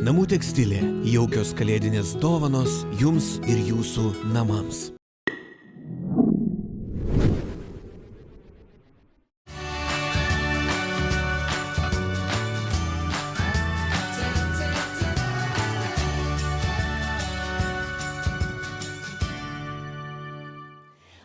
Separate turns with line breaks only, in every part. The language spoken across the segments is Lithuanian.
Namų tekstilė – jaukios kalėdinės dovanos jums ir jūsų namams.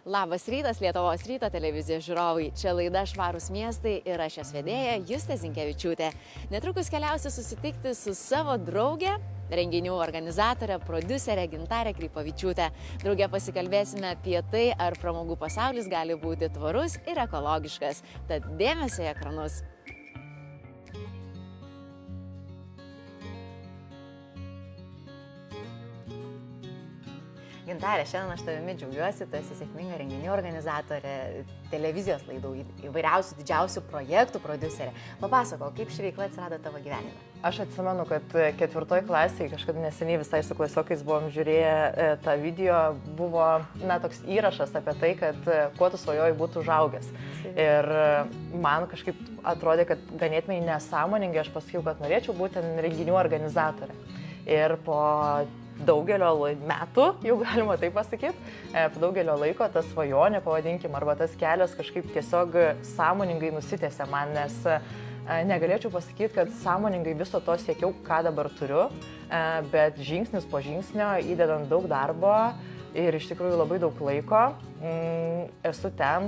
Labas rytas, Lietuvos ryto televizijos žiūrovai. Čia laida Švarūs miestai ir aš jos vedėja Justė Zinkevičiūtė. Netrukus keliausiu susitikti su savo drauge, renginių organizatorė, prodiuserė Gintarė Krypavičiūtė. Drauge pasikalbėsime apie tai, ar pramogų pasaulis gali būti tvarus ir ekologiškas. Tad dėmesio į ekranus. Gintarė, šiandien aš tavimi džiaugiuosi, tu esi sėkminga renginių organizatorė, televizijos laidų, įvairiausių didžiausių projektų prodiuserė. Papasakok, kaip ši veikla atsirado tavo gyvenime?
Aš atsimenu, kad 4 klasėje, kažkada neseniai visai su klasiokais buvom žiūrėję tą video, buvo toks įrašas apie tai, kad kuo tu svajoji būtų užaugęs. Ir man kažkaip atrodė, kad ganėtinai nesąmoningai aš pasakiau, kad norėčiau būti renginių organizatorė. Ir po daugelio metų, jau galima taip pasakyti, po daugelio laiko ta svajonė, pavadinkim, arba tas kelias kažkaip tiesiog sąmoningai nusitęsė man, nes negalėčiau pasakyti, kad sąmoningai viso to siekiau, ką dabar turiu, bet žingsnis po žingsnio, įdedant daug darbo ir iš tikrųjų labai daug laiko, esu ten,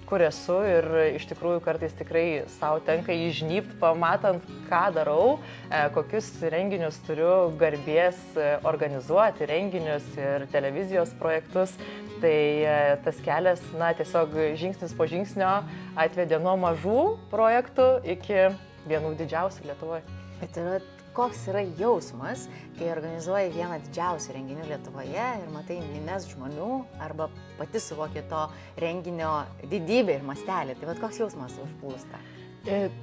kur esu ir iš tikrųjų kartais tikrai savo tenka įžnybt, pamatant, ką darau, kokius renginius turiu garbės organizuoti, renginius ir televizijos projektus. Tai tas kelias, tiesiog žingsnis po žingsnio atvedė nuo mažų projektų iki vienų didžiausių Lietuvoje.
Bet koks yra jausmas, kai organizuoji vieną didžiausių renginių Lietuvoje ir matai minias žmonių arba pati suvoki to renginio didybę ir mastelį. Tai koks jausmas užplūsta?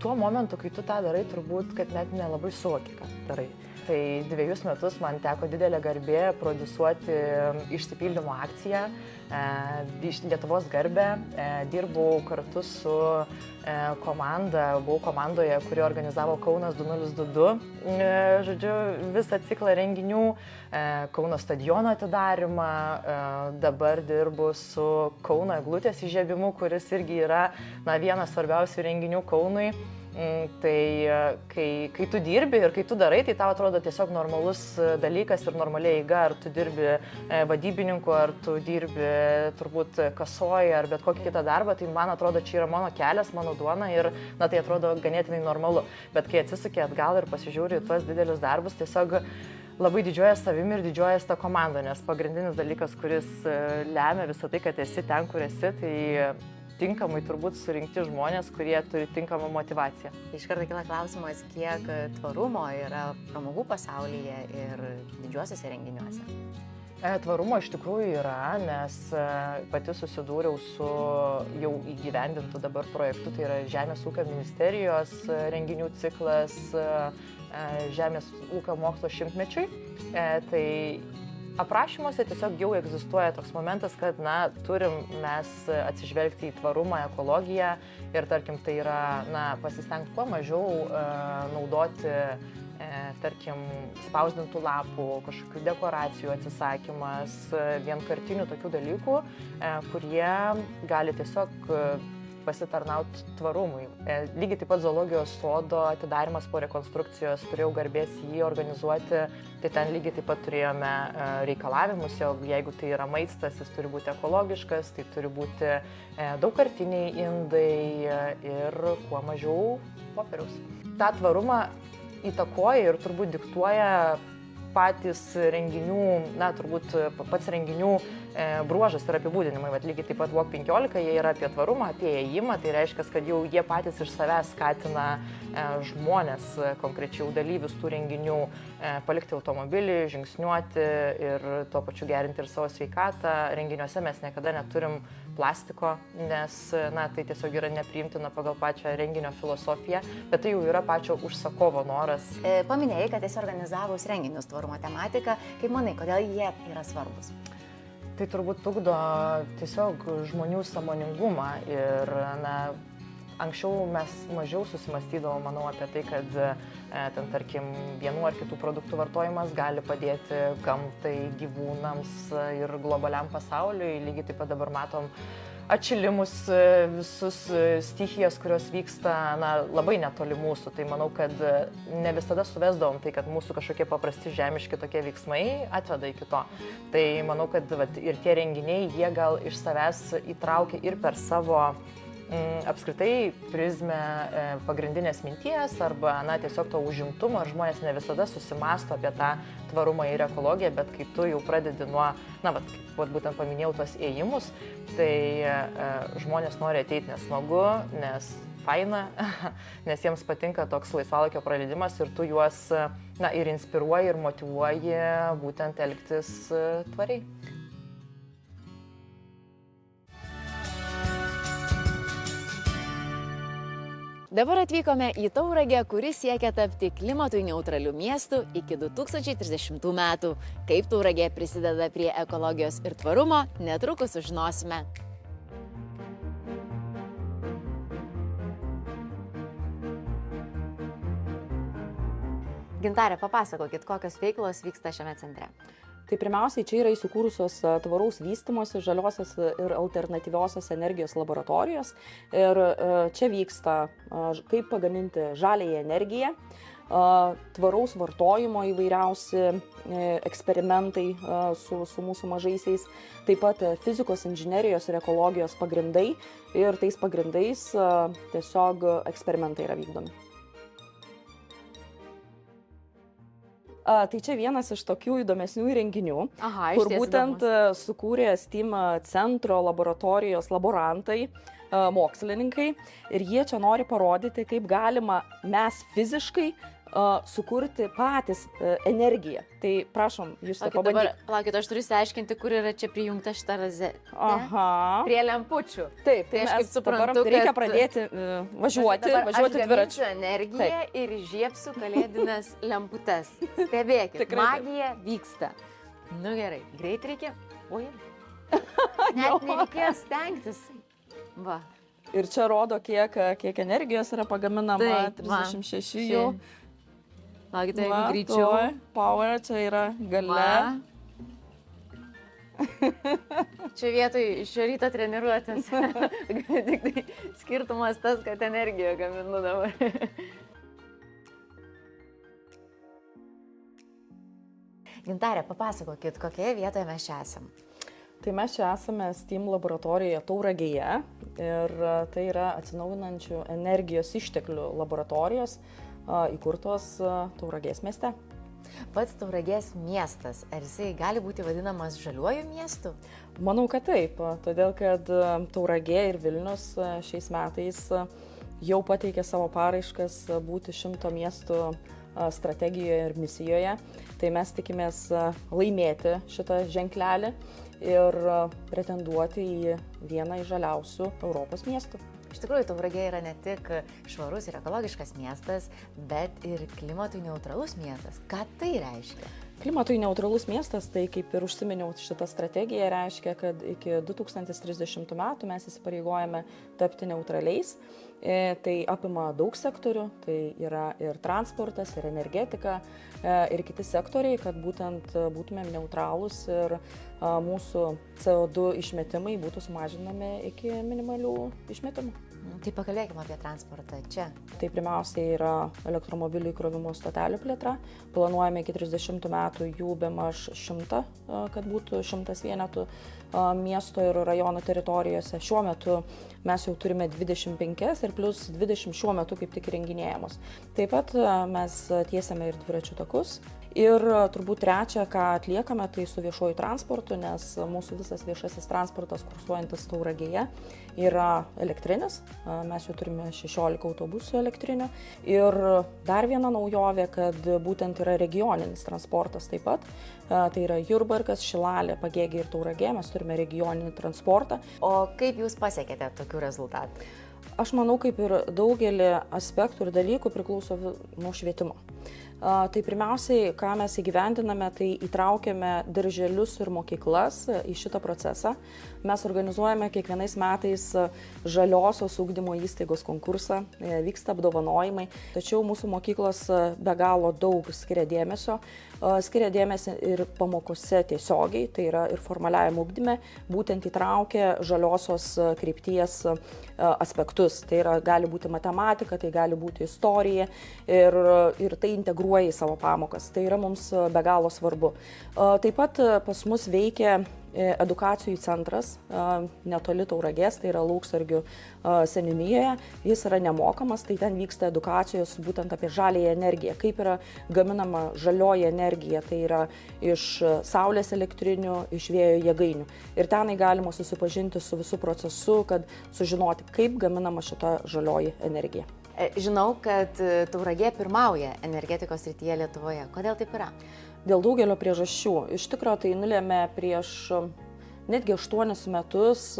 Tuo momentu, kai tu tą darai, turbūt, kad net nelabai suvoki, ką darai. Tai 2 metus man teko didelė garbė prodiusuoti išsipildymo akciją Lietuvos garbę. Dirbau kartu su komanda, buvau komandoje, kuri organizavo Kaunas 2022, žodžiu, visą ciklą renginių, Kauno stadiono atidarymą, dabar dirbu su Kauno eglutės įžiebimu, kuris irgi yra vienas svarbiausių renginių Kaunui. Tai kai tu dirbi ir kai tu darai, tai tau atrodo tiesiog normalus dalykas ir normaliai eiga, ar tu dirbi vadybininku, ar tu dirbi turbūt kasoje, ar bet kokį kitą darbą, tai man atrodo, čia yra mano kelias, mano duona ir tai atrodo ganėtinai normalu. Bet kai atsisuki atgal ir pasižiūri tuos didelius darbus, tiesiog labai didžiuojas savimi ir didžiuojas tą komandą, nes pagrindinis dalykas, kuris lemia visą tai, kad esi ten, kur esi, tai tinkamai turbūt surinkti žmonės, kurie turi tinkamą motivaciją.
Iš karto kyla klausimas, kiek tvarumo yra pramogų pasaulyje ir didžiuosiuose renginiuose.
Tvarumo iš tikrųjų yra, nes pati susidūriau su jau įgyvendintu dabar projektu, tai yra Žemės ūkio ministerijos renginių ciklas Žemės ūkio mokslo 100-mečiui. Tai aprašymuose tiesiog jau egzistuoja toks momentas, kad turim mes atsižvelgti į tvarumą, ekologiją ir tarkim tai yra pasistengti kuo mažiau naudoti tarkim spausdintų lapų, kažkokių dekoracijų atsisakymas, vienkartinių tokių dalykų, kurie gali tiesiog pasitarnauti tvarumui. Lygiai taip pat zoologijos sodo atidarimas po rekonstrukcijos, turėjau garbės jį organizuoti, tai ten lygiai taip pat turėjome reikalavimus, jog jeigu tai yra maistas, jis turi būti ekologiškas, tai turi būti daugkartiniai indai ir kuo mažiau popieriaus. Ta tvarumą įtakoja ir turbūt diktuoja patys renginių, turbūt pats renginių bruožas ir apibūdinimai. Lygiai taip pat Walk 15, jie yra apie tvarumą, apie ėjimą, tai reiškia, kad jau jie patys iš savęs skatina žmonės, konkrečiau dalyvius tų renginių, palikti automobilį, žingsniuoti ir tuo pačiu gerinti ir savo sveikatą. Renginiuose mes niekada neturim plastiko, nes tai tiesiog yra nepriimtina pagal pačią renginio filosofiją, bet tai jau yra pačio užsakovo noras.
Paminėjai, kad esi organizavus renginius tvarumo tematika. Kaip manai, kodėl jie yra svarbus?
Tai turbūt ugdo tiesiog žmonių sąmoningumą ir Anksčiau mes mažiau susimastydavom, manau, apie tai, kad ten, tarkim, vienų ar kitų produktų vartojimas gali padėti gamtai, gyvūnams ir globaliam pasauliui. Lygiai taip pat dabar matom atšilimus, visus stichijas, kurios vyksta labai netoli mūsų. Tai manau, kad ne visada suvesdavom tai, kad mūsų kažkokie paprasti žemiški tokie veiksmai atveda iki to. Tai manau, kad ir tie renginiai, jie gal iš savęs įtraukia ir per savo apskritai prizmę pagrindinės minties arba tiesiog to užimtumo, ar žmonės ne visada susimasto apie tą tvarumą ir ekologiją, bet kai tu jau pradedi nuo, būtent paminėjau tos ėjimus, tai žmonės nori ateiti, nes smagu, nes faina, nes jiems patinka toks laisvalaikio praleidimas ir tu juos ir inspiruoji, ir motyvuoji būtent elgtis tvariai.
Dabar atvykome į Tauragę, kuris siekia tapti klimatui neutraliu miestu iki 2030 metų. Kaip Tauragė prisideda prie ekologijos ir tvarumo, netrukus sužinosime. Gintarė, papasakokit, kokios veiklos vyksta šiame centre.
Tai pirmiausiai čia yra įsikūrusios tvaraus vystymosi, žaliosios ir alternatyviosios energijos laboratorijos. Ir čia vyksta, kaip pagaminti žaliąją energiją, tvaraus vartojimo įvairiausi eksperimentai su mūsų mažaisiais, taip pat fizikos, inžinerijos ir ekologijos pagrindai. Ir tais pagrindais tiesiog eksperimentai yra vykdomi. Tai čia vienas iš tokių įdomesnių įrenginių, kur būtent sukūrė STEAM centro laboratorijos laborantai, mokslininkai, ir jie čia nori parodyti, kaip galima mes fiziškai sukurti patys energiją. Tai prašom, jūs tą pabandykite.
Palaukit, aš turiu išsiaiškinti, kur yra čia prijungta šita rozetė. Prie lempučių.
Taip,
tai aš kaip suprantu,
reikia pradėti važiuoti dviračiu.
Aš energiją ir žiepsiu kalėdines lemputes. Stebėkit, magija vyksta. Nu gerai, greit reikia. Oi, net nereikėjo stengtis. Va.
Ir čia rodo, kiek energijos yra pagaminama, 36 jau.
Laukite, jeigu greičiau.
Power, čia yra gale.
Čia vietoj šio ryto treniruotės. Tik tai skirtumas tas, kad energiją gaminu dabar. Gintarė, papasakokit, kokioje vietoje mes čia esam.
Tai mes čia esame STEAM laboratorijoje Tauragėje ir tai yra atsinaujinančių energijos išteklių laboratorijos įkurtos Tauragės mieste.
Pats Tauragės miestas, ar jisai gali būti vadinamas žaliuoju miestu?
Manau, kad taip, todėl kad Tauragė ir Vilnius šiais metais jau pateikė savo paraiškas būti 100 miestų strategijoje ir misijoje. Tai mes tikimės laimėti šitą ženklelį ir pretenduoti į vieną iš žaliausių Europos miestų.
Iš tikrųjų, Tauragė yra ne tik švarus ir ekologiškas miestas, bet ir klimatui neutralus miestas. Ką tai reiškia?
Klimatui neutralus miestas, tai kaip ir užsiminiau, šitą strategiją reiškia, kad iki 2030 metų mes įsipareigojame tapti neutraliais. Tai apima daug sektorių, tai yra ir transportas, ir energetika, ir kiti sektoriai, kad būtent būtumėm neutralūs ir mūsų CO2 išmetimai būtų sumažinami iki minimalių išmetimų.
Tai pakalbėkime apie transportą čia.
Tai pirmiausiai yra elektromobilių įkrovimo stotelių plėtra. Planuojame iki 30 metų jų bemaž 100, kad būtų 100 vienetų miesto ir rajono teritorijose. Šiuo metu mes jau turime 25 ir plus 20 šiuo metu kaip tik įrenginėjamos. Taip pat mes tiesiame ir dviračių takus. Ir turbūt trečia, ką atliekame, tai su viešuoju transportu, nes mūsų visas viešasis transportas kursuojantis Tauragėje yra elektrinis. Mes jau turime 16 autobusų elektrinių. Ir dar viena naujovė, kad būtent yra regioninis transportas taip pat. Tai yra Jurbarkas, Šilalė, Pagėgiai ir Tauragė. Mes turime regioninį transportą.
O kaip jūs pasiekėte tokių rezultatų?
Aš manau, kaip ir daugelį aspektų ir dalykų priklauso nuo švietimo. Tai pirmiausiai, ką mes įgyvendiname, tai įtraukiame darželius ir mokyklas į šitą procesą. Mes organizuojame kiekvienais metais žaliosios ugdymo įstaigos konkursą, vyksta apdovanojimai, tačiau mūsų mokyklos be galo daug skiria dėmesio ir pamokose tiesiogiai, tai yra ir formaliajam ugdyme, būtent įtraukia žaliosios krypties aspektus. Tai yra, gali būti matematika, tai gali būti istorija ir tai integruoja į savo pamokas. Tai yra mums be galo svarbu. Taip pat pas mus veikia edukacijų centras netoli Tauragės, tai yra Lauksargių seniūnijoje. Jis yra nemokamas, tai ten vyksta edukacijos būtent apie žaliąją energiją. Kaip yra gaminama žalioji energija, tai yra iš saulės elektrinių, iš vėjo jėgainių. Ir tenai galima susipažinti su visų procesu, kad sužinoti, kaip gaminama šita žalioji energija.
Žinau, kad Tauragė pirmauja energetikos srityje Lietuvoje. Kodėl taip yra?
Dėl daugelio priežasčių. Iš tikrųjų, tai nulėmė prieš netgi 8 metus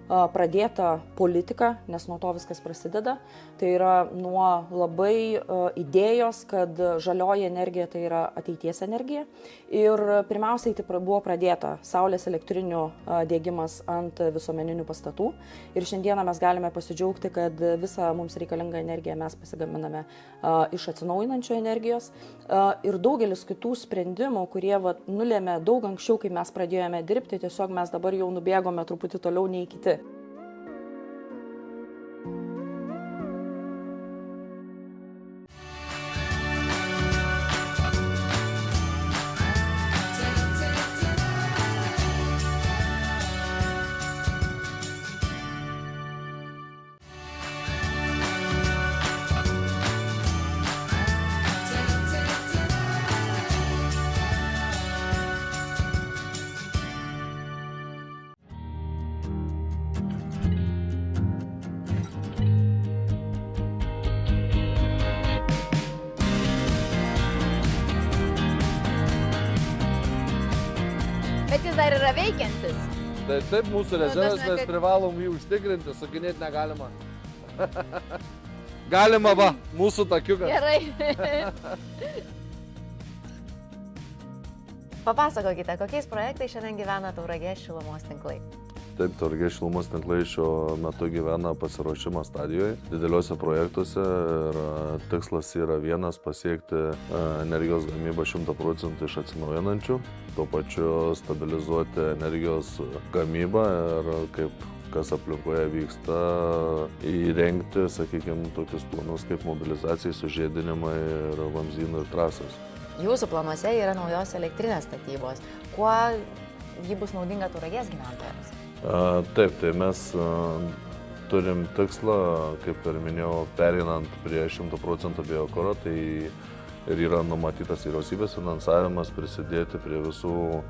pradėta politika, nes nuo to viskas prasideda. Tai yra nuo labai idėjos, kad žalioji energija tai yra ateities energija. Ir pirmiausiai tai buvo pradėta saulės elektrinių diegimas ant visuomeninių pastatų. Ir šiandieną mes galime pasidžiaugti, kad visą mums reikalingą energiją mes pasigaminame iš atsinaujinančių energijos. Ir daugelis kitų sprendimų, kurie nulėmė daug anksčiau, kai mes pradėjome dirbti, tiesiog mes dabar jau nubėgome truputį toliau nei kiti.
Bet jis dar yra veikiantis.
Tai taip, mūsų rezervas, mes privalom jį užtikrinti, sukinėti negalima. Galima, va, mūsų takiukas.
Gerai. Papasakokite, kokiais projektais šiandien gyvena Tauragės šilumos tinklai?
Taip, Tauragės šilumos tinklai šiuo metu gyvena pasiruošimo stadijoje, dideliuose projektuose ir tikslas yra vienas - pasiekti energijos gamybą 100% iš atsinaujinančių, tuo pačiu stabilizuoti energijos gamybą ir kaip kas aplinkoje vyksta, įrengti, sakykime, tokius planus kaip mobilizacijai, sužiedinimai ir vamzdynų ir trasos.
Jūsų planuose yra naujos elektrinės statybos. Kuo ji bus naudinga Tauragės gyventojams?
Taip, tai mes turim tikslą, kaip ir minėjau, pereinant prie 100% biokuro, tai ir yra numatytas vyriausybės finansavimas prisidėti prie visų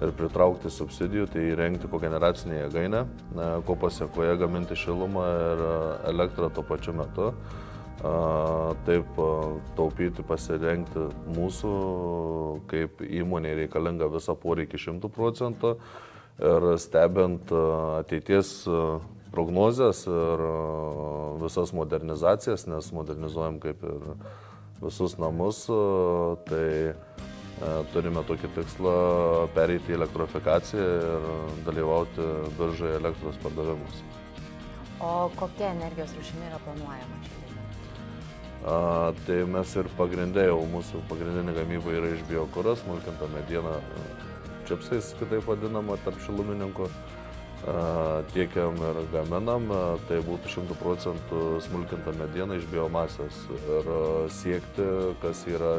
ir pritraukti subsidijų, tai įrengti kogeneracinę jėgainę, ko pasiekoje gaminti šilumą ir elektrą tuo pačiu metu. Taip taupyti, pasirengti mūsų kaip įmonė reikalinga visą poreikį 100%. Ir stebint ateities prognozes ir visas modernizacijas, nes modernizuojam kaip ir visus namus, tai turime tokį tikslą pereiti į elektrifikaciją ir dalyvauti biržoje elektros pardavimus.
O kokia energijos rūšimi yra planuojama šiandien?
Tai mes ir pagrindė jau mūsų pagrindinė gamyba yra iš biokuro, smulkinta mediena, čipsais, kitaip vadinama, tarp šilumininkų, tiekiam ir gaminam, tai būtų 100% smulkinta mediena iš biomasės ir siekti, kas yra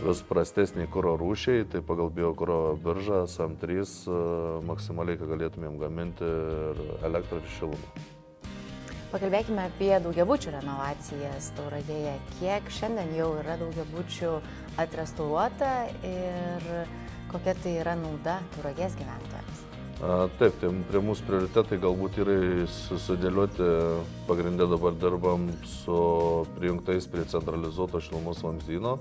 vis prastesniai kuro rūšiai, tai pagal biokuro biržą SM3 maksimaliai, ką galėtumėm gaminti ir elektrą ir šilumą.
Pakalbėkime apie daugiabučių renovacijas Tauragėje. Kiek šiandien jau yra daugiabučių atrestauruota ir kokia tai yra nauda Tauragės gyventojams?
Taip, tai prie mūsų prioritetai galbūt yra sudėlioti. Pagrindė dabar dirbam su prijungtais prie centralizuoto šilumos vamzdyno.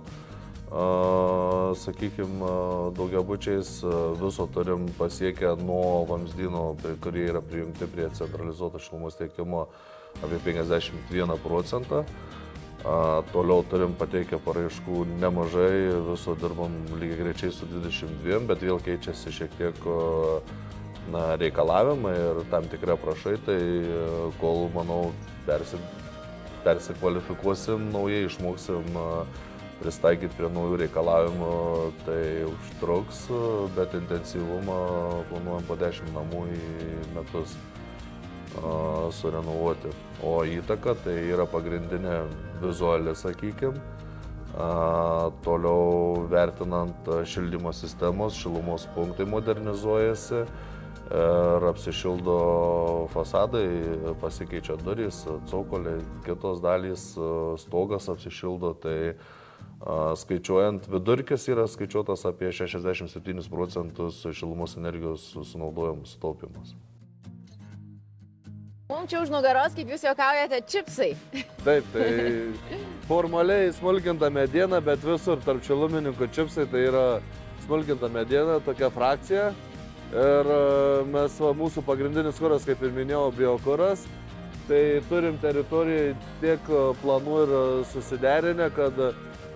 Sakykime, daugiabučiais viso turim pasiekę nuo vamzdyno, kurie yra prijungti prie centralizuoto šilumos tiekimo, apie 51%. Toliau turim pateikę paraiškų nemažai, viso dirbam lygiai greičiai su 22, bet vėl keičiasi šiek tiek reikalavimai ir tam tikrai aprašai, tai kol, manau, persikvalifikuosim, naujai išmoksim pristaikyti prie naujų reikalavimų, tai užtruks, bet intensyvumą planuojam po 10 namų į metus surenovuoti. O įtaka tai yra pagrindinė vizuali, sakykime. Toliau vertinant šildymo sistemos, šilumos punktai modernizuojasi ir apsišildo fasadai, pasikeičia durys, cokoliai, kitos dalys, stogas apsišildo. Tai skaičiuojant, vidurkis yra skaičiuotas apie 67% šilumos energijos sunaudojimas taupimas.
Mums čia už nugaros, kaip jūs juokaujate, čipsai.
Taip, tai formaliai smulkinta mediena, bet visur tarp šilumininkų čipsai tai yra smulkinta mediena, tokia frakcija. Ir mūsų pagrindinis kuras, kaip ir minėjau, biokuras. Tai turim teritorijoje tiek planų ir susiderinę, kad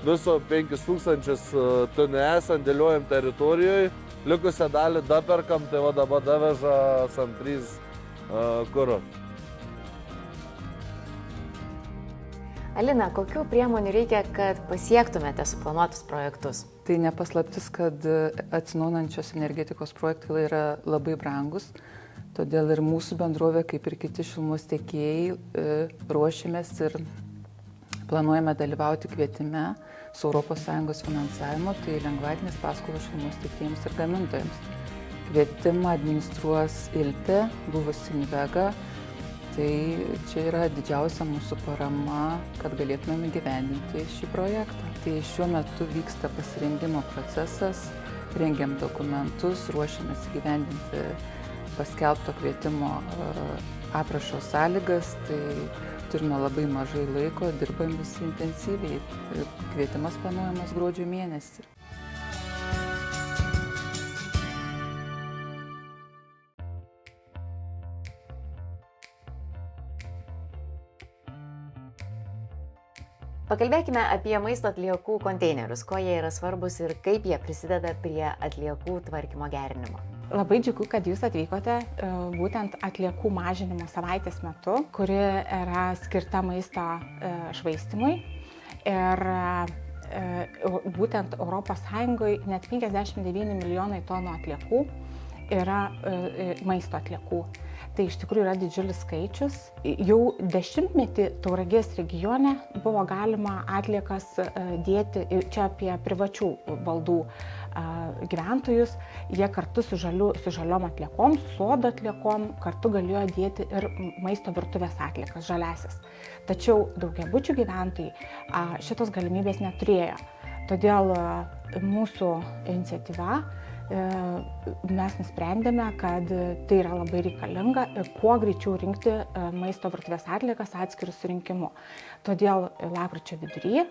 viso 5000 tonų sandėliuojam teritorijoje, likusią dalį daperkam, tai dabar daveža SAM3 kuro.
Alina, kokių priemonių reikia, kad pasiektumėte suplanuotus projektus?
Tai nepaslaptis, kad atsinaujinančios energetikos projektai yra labai brangus, todėl ir mūsų bendrovė, kaip ir kiti šilumos tiekėjai, ruošiamės ir planuojame dalyvauti kvietime su ES finansavimu, tai lengvatinės paskolos šilumos tiekėjams ir gamintojams. Kvietimą administruos ILTE, buvusi Invega. Tai čia yra didžiausia mūsų parama, kad galėtumėm įgyvendinti šį projektą. Tai šiuo metu vyksta pasirengimo procesas, rengiam dokumentus, ruošiamės įgyvendinti paskelbto kvietimo aprašo sąlygas. Tai turime labai mažai laiko, dirbam visi intensyviai. Kvietimas planuojamas gruodžio mėnesį.
Pakalbėkime apie maisto atliekų konteinerius, kuo jie yra svarbus ir kaip jie prisideda prie atliekų tvarkymo gerinimo.
Labai džiugu, kad jūs atvykote būtent atliekų mažinimo savaitės metu, kuri yra skirta maisto švaistymui. Ir būtent ES net 59 milijonai tonų atliekų yra maisto atliekų. Tai iš tikrųjų yra didžiulis skaičius. Jau 10-metį Tauragės regione buvo galima atliekas dėti, čia apie privačių valdų gyventojus, jie kartu su žaliom atliekom, su sodo atliekom, kartu galėjo dėti ir maisto virtuvės atliekas, žaliasis. Tačiau daugiabučių gyventojai šitos galimybės neturėjo. Todėl mūsų iniciatyva mes nusprendėme, kad tai yra labai reikalinga ir kuo greičiau rinkti maisto virtuvės atliekas atskirų surinkimų. Todėl lapkričio vidury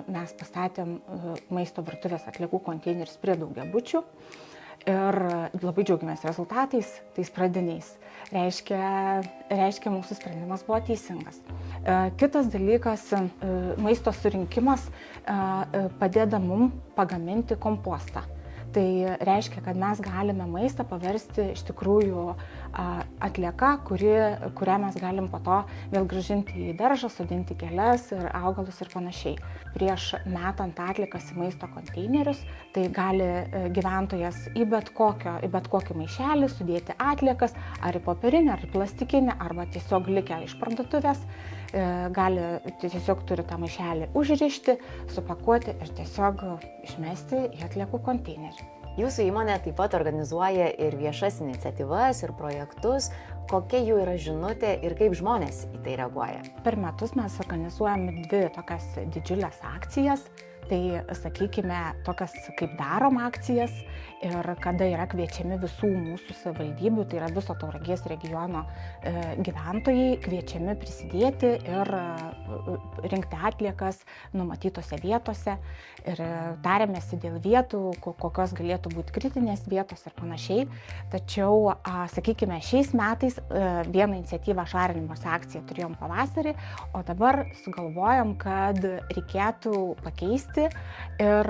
mes pastatėm maisto virtuvės atliekų konteinerius prie daugiabučių ir labai džiaugiamės rezultatais, tais pradiniais. Reiškia, mūsų sprendimas buvo teisingas. Kitas dalykas, maisto surinkimas padeda mum pagaminti kompostą. Tai reiškia, kad mes galime maistą paversti iš tikrųjų atlieką, kurią mes galim po to vėl grąžinti į daržą, sodinti gėles ir augalus ir panašiai. Prieš metant atliekas į maisto konteinerius, tai gali gyventojas į bet kokį maišelį sudėti atliekas, ar į popierinę, ar į plastikinę, arba tiesiog likę iš parduotuvės. Tiesiog turi tą maišelį užrišti, supakuoti ir tiesiog išmesti į atliekų konteinerį.
Jūsų įmonė taip pat organizuoja ir viešas iniciatyvas, ir projektus. Kokia jų yra žinutė ir kaip žmonės į tai reaguoja?
Per metus mes organizuojame 2 tokias didžiulės akcijas. Tai, sakykime, tokias kaip darom akcijas ir kada yra kviečiami visų mūsų savivaldybių, tai yra viso Tauragės regiono gyventojai, kviečiami prisidėti ir rinkti atliekas numatytose vietose. Ir tarėmės dėl vietų, kokios galėtų būti kritinės vietos ir panašiai. Tačiau, sakykime, šiais metais vieną iniciatyvą švarinimosi akciją turėjom pavasarį, o dabar sugalvojom, kad reikėtų pakeisti ir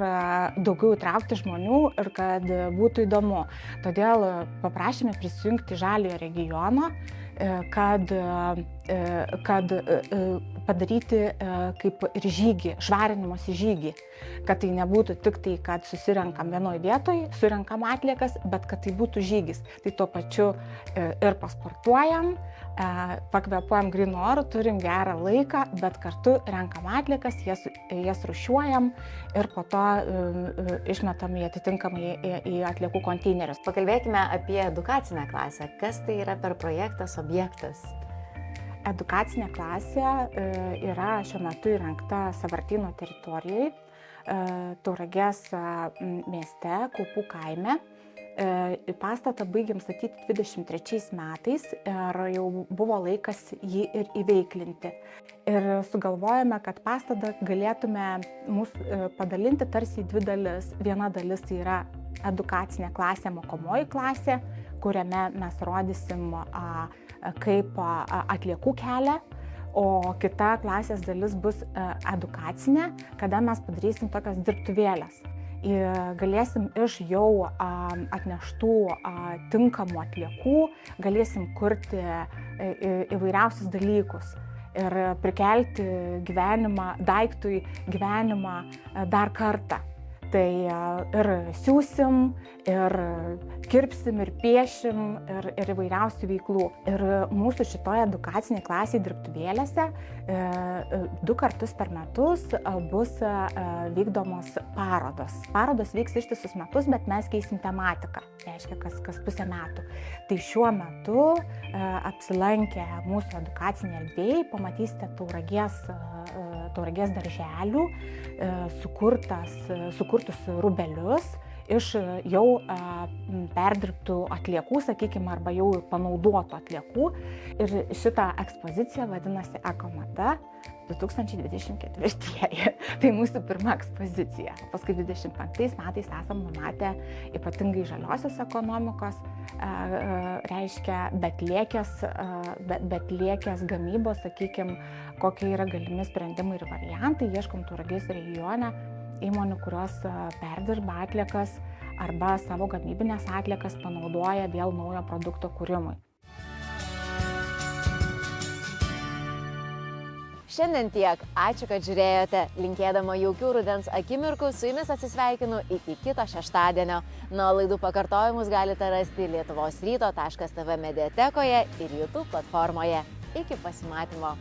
daugiau įtraukti žmonių ir kad būtų įdomu. Todėl paprašėme prisijungti Žaliojo regiono, kad padaryti kaip ir žygį, švarinimosi žygį, kad tai nebūtų tik tai, kad susirenkam vienoje vietoje, surenkam atliekas, bet kad tai būtų žygis. Tai tuo pačiu ir pasportuojam, pakvepuojam grynu oru, turim gerą laiką, bet kartu renkam atliekas, jas rūšiuojam ir po to išmetam į atitinkamai į atliekų konteinerius.
Pakalbėkime apie edukacinę klasę. Kas tai yra per projektas, objektas?
Edukacinė klasė yra šiuo metu įrengta Sąvartyno teritorijoje, Tauragės mieste, Kaupų kaime. Pastatą baigėm statyti 23 metais ir jau buvo laikas jį ir įveiklinti. Ir sugalvojame, kad pastatą galėtume padalinti tarsi į dvi dalis. Viena dalis tai yra edukacinė klasė, mokomoji klasė, kuriame mes rodysim kaip atliekų kelią, o kita klasės dalis bus edukacinė, kada mes padarysim tokias dirbtuvėlės. Galėsim iš jau atneštų tinkamų atliekų, galėsim kurti įvairiausius dalykus ir prikelti daiktui gyvenimą dar kartą. Tai ir siūsim, ir kirpsim, ir piešim, ir įvairiausių veiklų. Ir mūsų šitoje edukacinėje klasėje dirbtuvėlėse 2 kartus per metus bus vykdomos parodos. Parodos vyks ištisus metus, bet mes keisim tematiką, reiškia kas pusę metų. Tai šiuo metu apsilankę mūsų edukacinėje erdvėje pamatysite Tauragės darželių, sukurtus rūbelius iš jau perdirbtų atliekų, sakykime, arba jau panaudotų atliekų. Ir šitą ekspoziciją vadinasi Ekomada 2024. Tai mūsų pirma ekspozicija. Paskui 25 metais esam numatę ypatingai žaliosios ekonomikos, reiškia betlėkės gamybos, sakykime, kokie yra galimi sprendimai ir variantai. Ieškom Tauragės regione įmonių, kurios perdirba atliekas arba savo gamybinės atliekas panaudoja vėl naujo produkto kūrimui.
Šiandien tiek. Ačiū, kad žiūrėjote. Linkėdama jaukių rudens akimirkų, su jumis atsisveikinu iki kito šeštadienio. Na, laidų pakartojimus galite rasti lietuvosryto.tv mediatekoje ir YouTube platformoje. Iki pasimatymo.